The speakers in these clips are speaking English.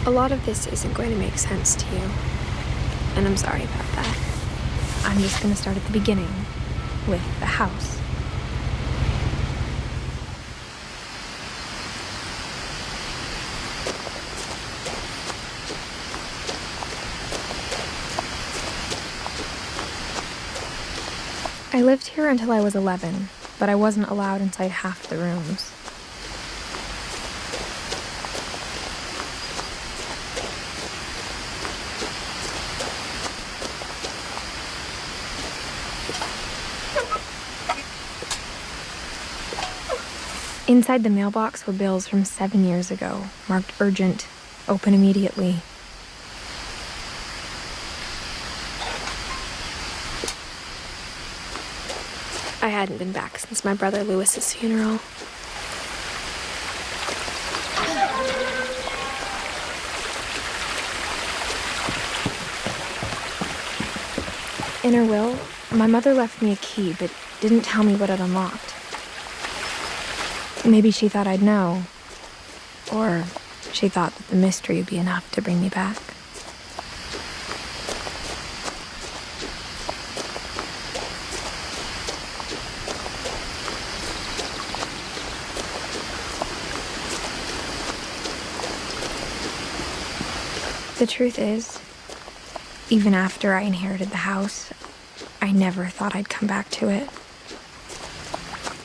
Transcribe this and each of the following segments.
A lot of this isn't going to make sense to you, and I'm sorry about that. I'm just going to start at the beginning, with the house. I lived here until I was 11, but I wasn't allowed inside half the rooms. Inside the mailbox were bills from 7 years ago, marked urgent, open immediately. I hadn't been back since my brother Lewis's funeral. In her will, my mother left me a key, but didn't tell me what it unlocked. Maybe she thought I'd know, or she thought that the mystery would be enough to bring me back. The truth is, even after I inherited the house, I never thought I'd come back to it.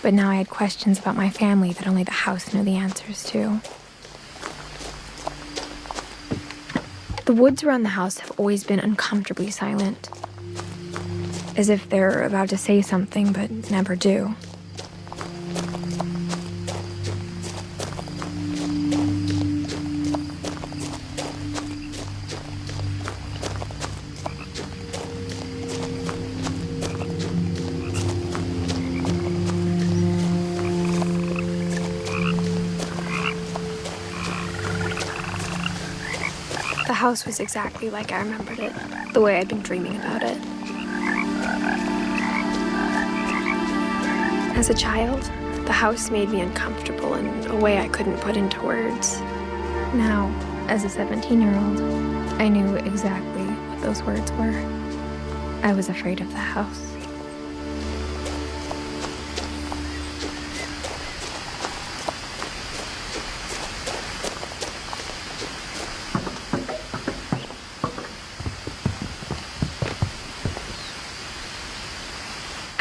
But now I had questions about my family that only the house knew the answers to. The woods around the house have always been uncomfortably silent, as if they're about to say something but never do. The house was exactly like I remembered it, the way I'd been dreaming about it. As a child, the house made me uncomfortable in a way I couldn't put into words. Now, as a 17-year-old, I knew exactly what those words were. I was afraid of the house.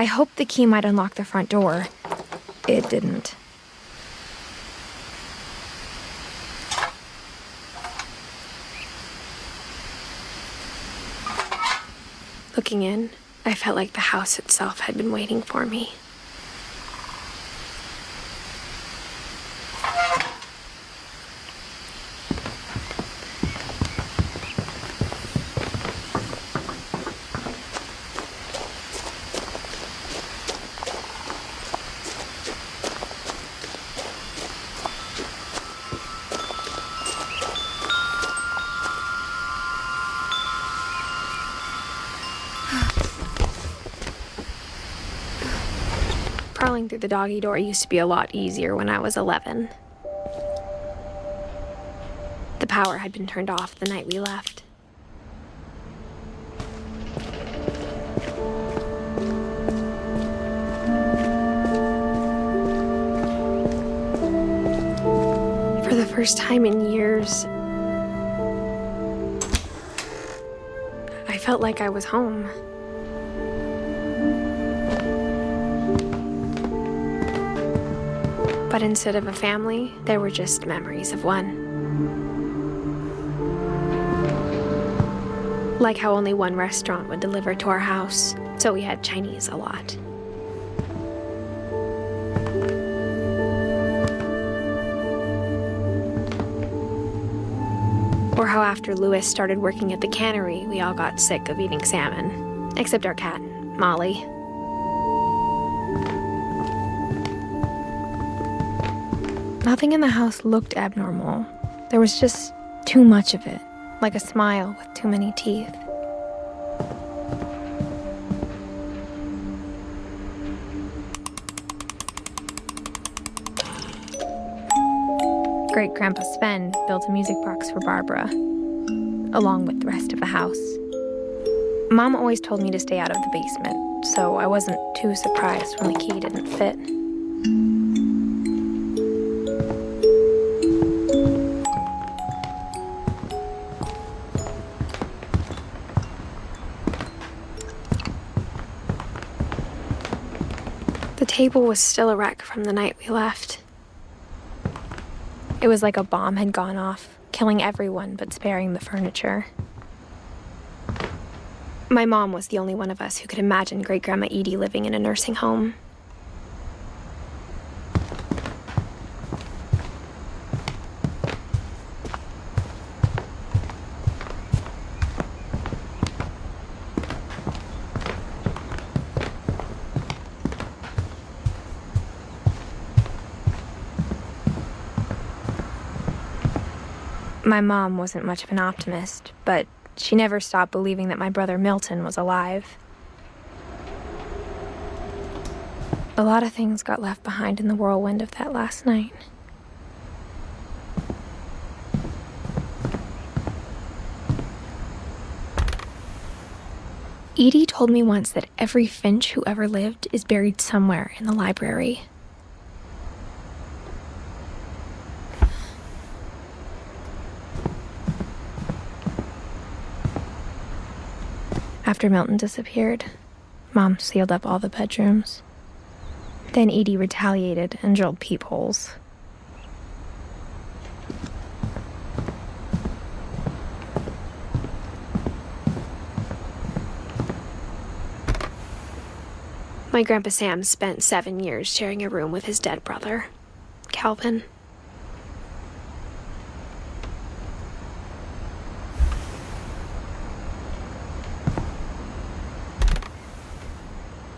I hoped the key might unlock the front door. It didn't. Looking in, I felt like the house itself had been waiting for me. Crawling through the doggy door used to be a lot easier when I was 11. The power had been turned off the night we left. For the first time in years, I felt like I was home. But instead of a family, there were just memories of one. Like how only one restaurant would deliver to our house, so we had Chinese a lot. Or how after Lewis started working at the cannery, we all got sick of eating salmon, except our cat, Molly. Nothing in the house looked abnormal. There was just too much of it, like a smile with too many teeth. Great-Grandpa Sven built a music box for Barbara, along with the rest of the house. Mom always told me to stay out of the basement, so I wasn't too surprised when the key didn't fit. The table was still a wreck from the night we left. It was like a bomb had gone off, killing everyone but sparing the furniture. My mom was the only one of us who could imagine Great-Grandma Edie living in a nursing home. My mom wasn't much of an optimist, but she never stopped believing that my brother Milton was alive. A lot of things got left behind in the whirlwind of that last night. Edie told me once that every Finch who ever lived is buried somewhere in the library. After Milton disappeared, Mom sealed up all the bedrooms. Then Edie retaliated and drilled peepholes. My Grandpa Sam spent 7 years sharing a room with his dead brother, Calvin.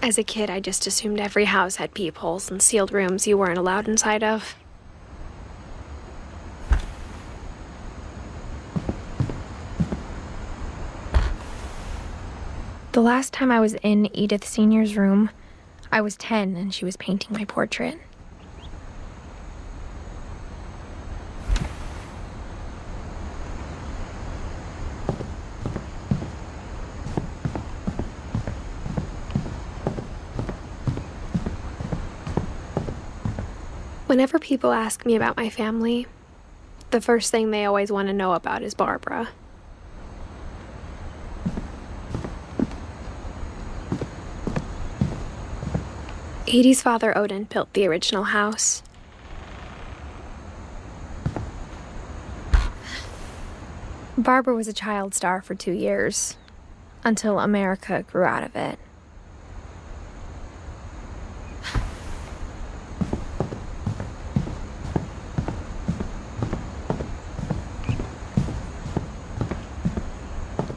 As a kid, I just assumed every house had peepholes and sealed rooms you weren't allowed inside of. The last time I was in Edith Sr.'s room, I was 10 and she was painting my portrait. Whenever people ask me about my family, the first thing they always want to know about is Barbara. Edie's father, Odin, built the original house. Barbara was a child star for 2 years, until America grew out of it.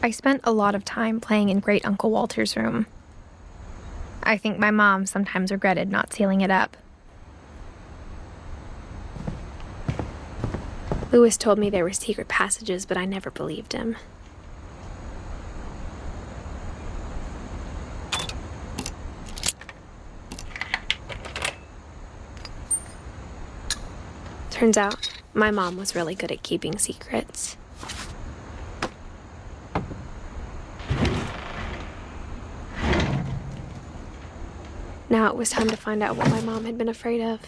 I spent a lot of time playing in Great Uncle Walter's room. I think my mom sometimes regretted not sealing it up. Lewis told me there were secret passages, but I never believed him. Turns out, my mom was really good at keeping secrets. Now it was time to find out what my mom had been afraid of.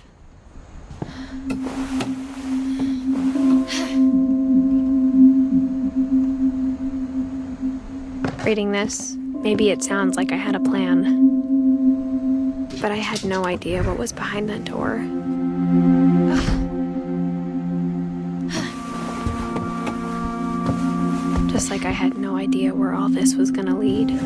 Reading this, maybe it sounds like I had a plan. But I had no idea what was behind that door. Just like I had no idea where all this was gonna lead.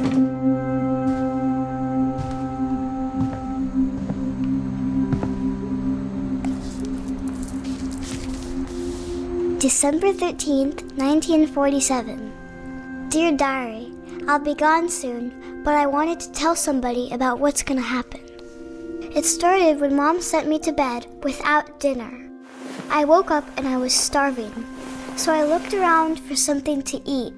December 13th, 1947. Dear Diary, I'll be gone soon, but I wanted to tell somebody about what's gonna happen. It started when Mom sent me to bed without dinner. I woke up and I was starving, so I looked around for something to eat.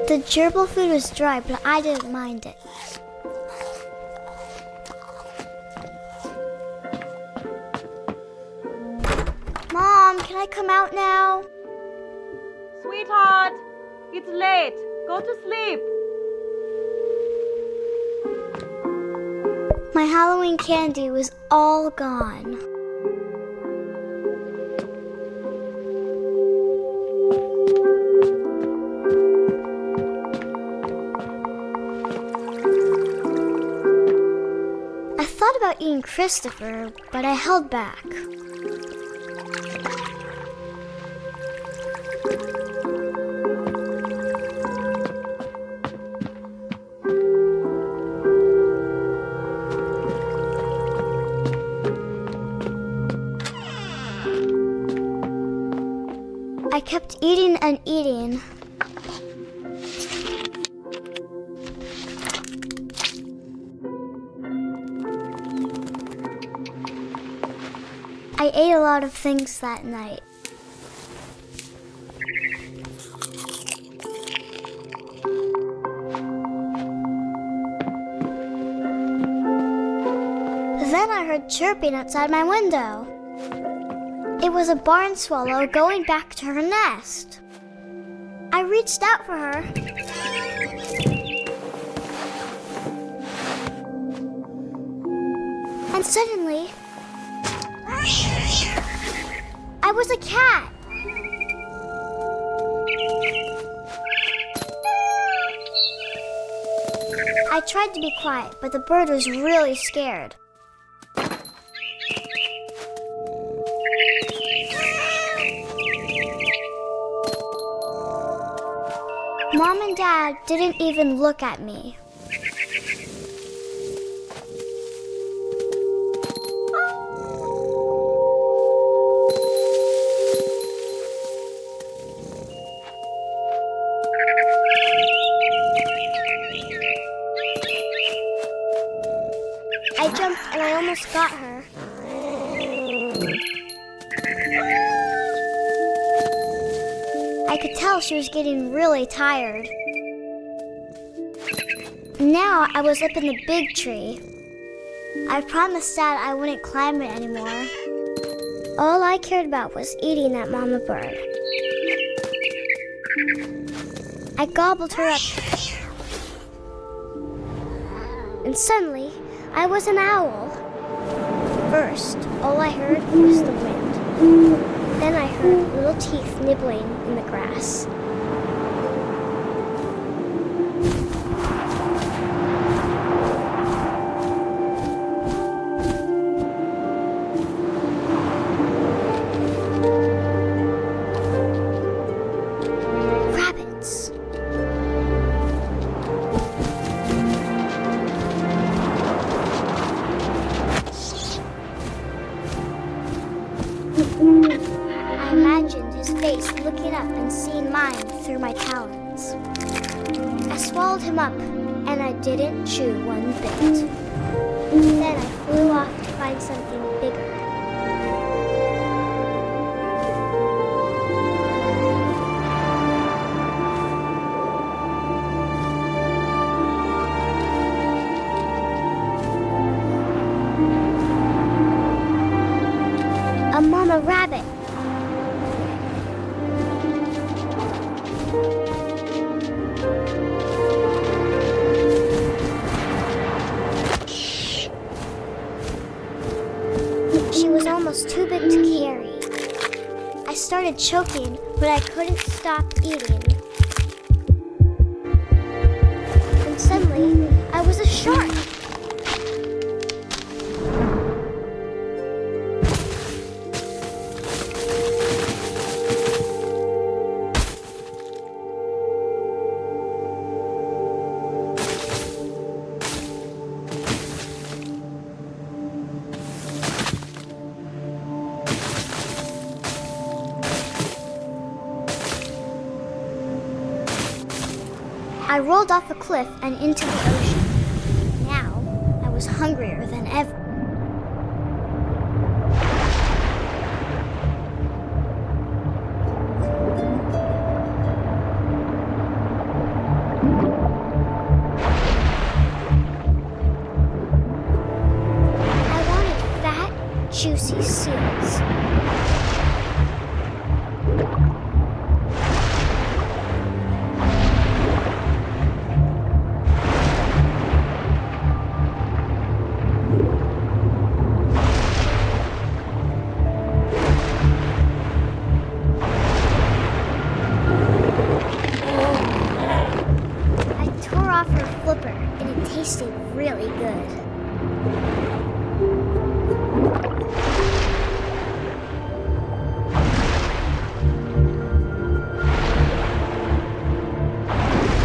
The gerbil food was dry, but I didn't mind it. can I come out now? Sweetheart, it's late. Go to sleep. My Halloween candy was all gone. I thought about eating Christopher, but I held back. I kept eating and eating. I ate a lot of things that night. Then I heard chirping outside my window. It was a barn swallow going back to her nest. I reached out for her. And suddenly, I was a cat. I tried to be quiet, but the bird was really scared. Mom and Dad didn't even look at me. I jumped and I almost got her. I could tell she was getting really tired. Now I was up in the big tree. I promised Dad I wouldn't climb it anymore. All I cared about was eating that mama bird. I gobbled her up. And suddenly, I was an owl. First, all I heard was the wind. Then I heard little teeth nibbling in the grass. Rabbits. I imagined his face looking up and seeing mine through my talons. I swallowed him up, and I didn't chew one bit. Then I flew off to find something bigger. A mama rabbit. She was almost too big to carry. I started choking, but I couldn't stop eating. And suddenly, I was a shark. I rolled off a cliff and into the ocean. Now, I was hungrier than ever. I wanted fat, juicy seals. really good.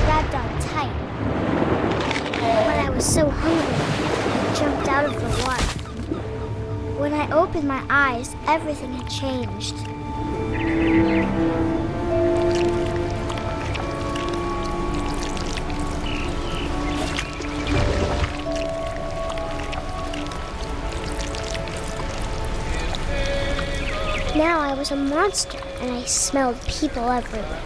Grabbed on tight. When I was so hungry, I jumped out of the water. When I opened my eyes, everything had changed. Now I was a monster, and I smelled people everywhere.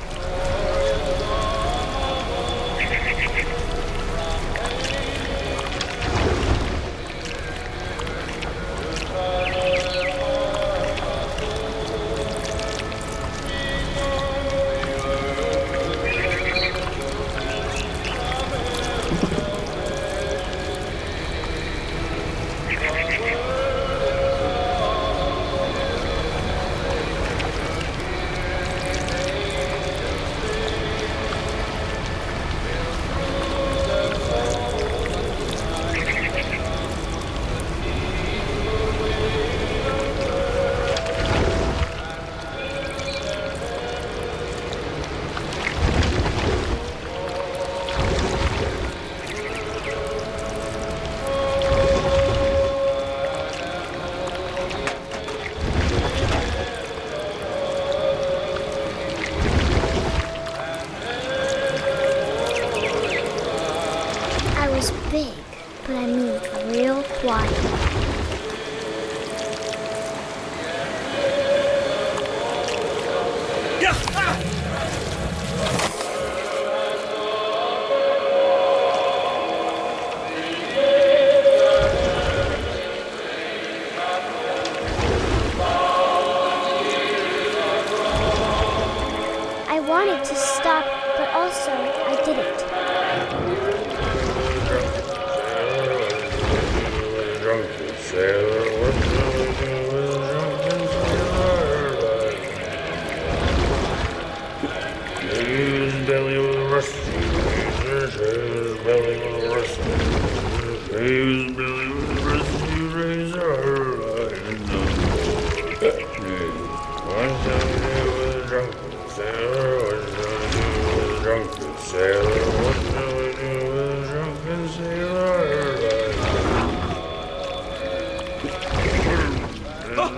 Big, but I moved real quiet. I wanted to stop, but also I didn't.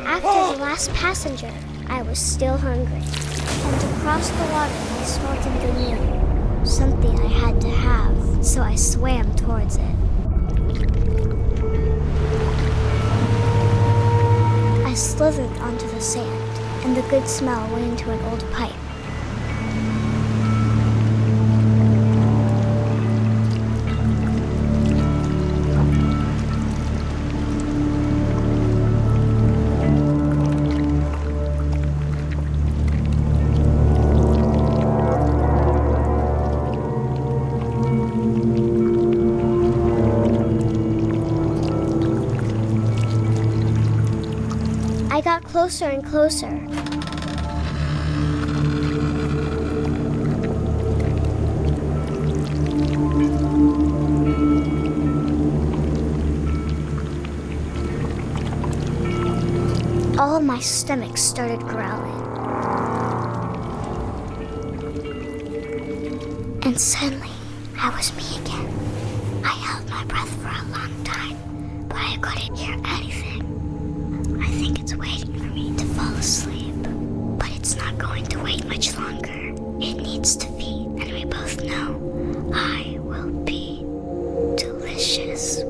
After the last passenger, I was still hungry. And across the water, I smelled a good meal. Something I had to have, so I swam towards it. I slithered onto the sand, and the good smell went into an old pipe. I got closer and closer. All of my stomach started growling. And suddenly, I was me again. I held my breath for a long time, but I couldn't hear anything. I think it's waiting for me to fall asleep, but it's not going to wait much longer. It needs to feed, and we both know I will be delicious.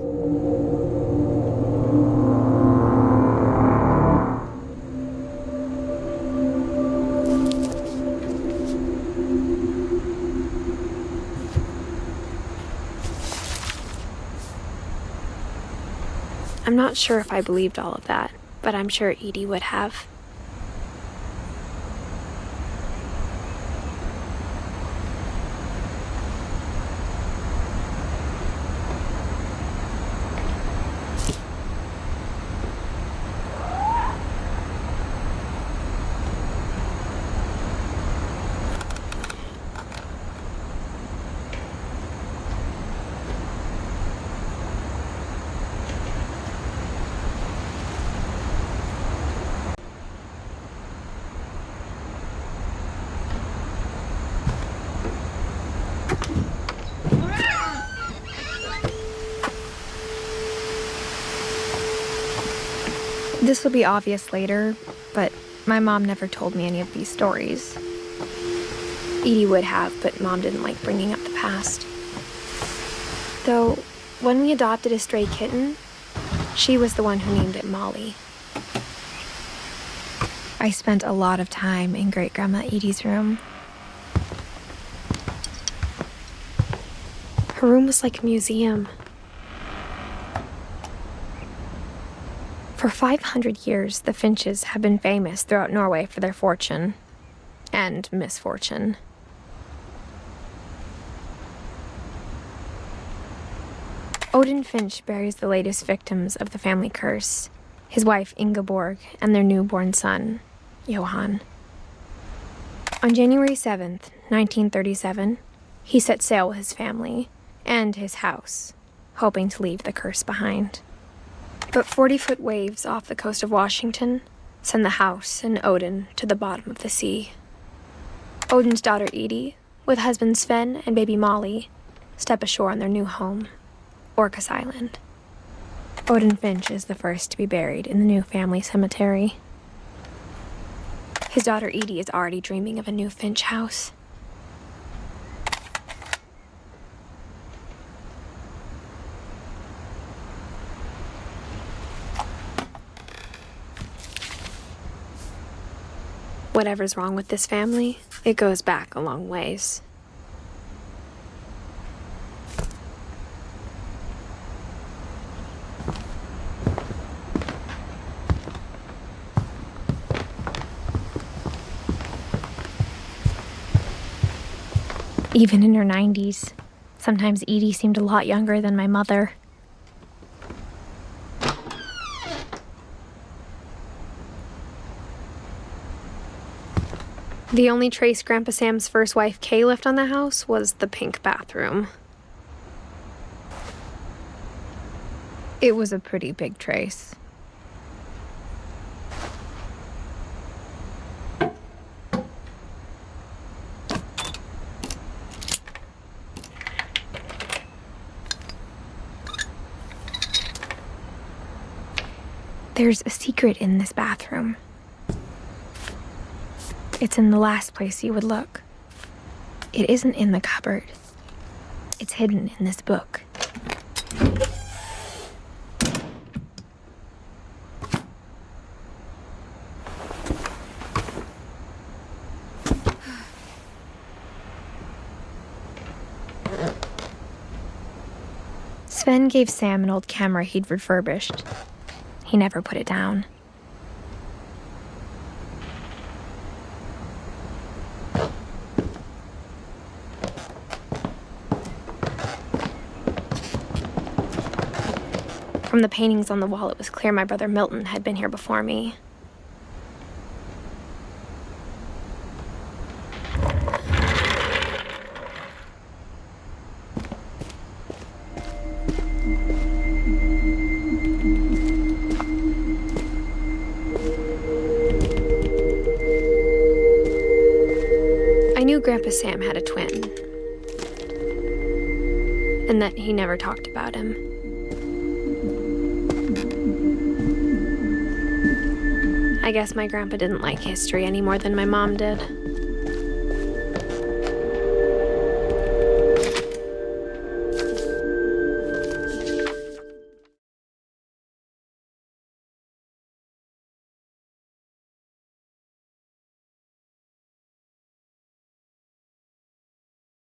I'm not sure if I believed all of that, but I'm sure Edie would have. This will be obvious later, but my mom never told me any of these stories. Edie would have, but Mom didn't like bringing up the past. Though, when we adopted a stray kitten, she was the one who named it Molly. I spent a lot of time in Great-Grandma Edie's room. Her room was like a museum. For 500 years, the Finches have been famous throughout Norway for their fortune and misfortune. Odin Finch buries the latest victims of the family curse, his wife Ingeborg and their newborn son, Johan. On January 7th, 1937, he set sail with his family and his house, hoping to leave the curse behind. But 40-foot waves off the coast of Washington send the house and Odin to the bottom of the sea. Odin's daughter Edie, with husband Sven and baby Molly, step ashore on their new home, Orcas Island. Odin Finch is the first to be buried in the new family cemetery. His daughter Edie is already dreaming of a new Finch house. Whatever's wrong with this family, it goes back a long ways. Even in her 90s, sometimes Edie seemed a lot younger than my mother. The only trace Grandpa Sam's first wife, Kay, left on the house was the pink bathroom. It was a pretty big trace. There's a secret in this bathroom. It's in the last place you would look. It isn't in the cupboard. It's hidden in this book. Sven gave Sam an old camera he'd refurbished. He never put it down. From the paintings on the wall, it was clear my brother Milton had been here before me. I knew Grandpa Sam had a twin, and that he never talked about him. I guess my grandpa didn't like history any more than my mom did.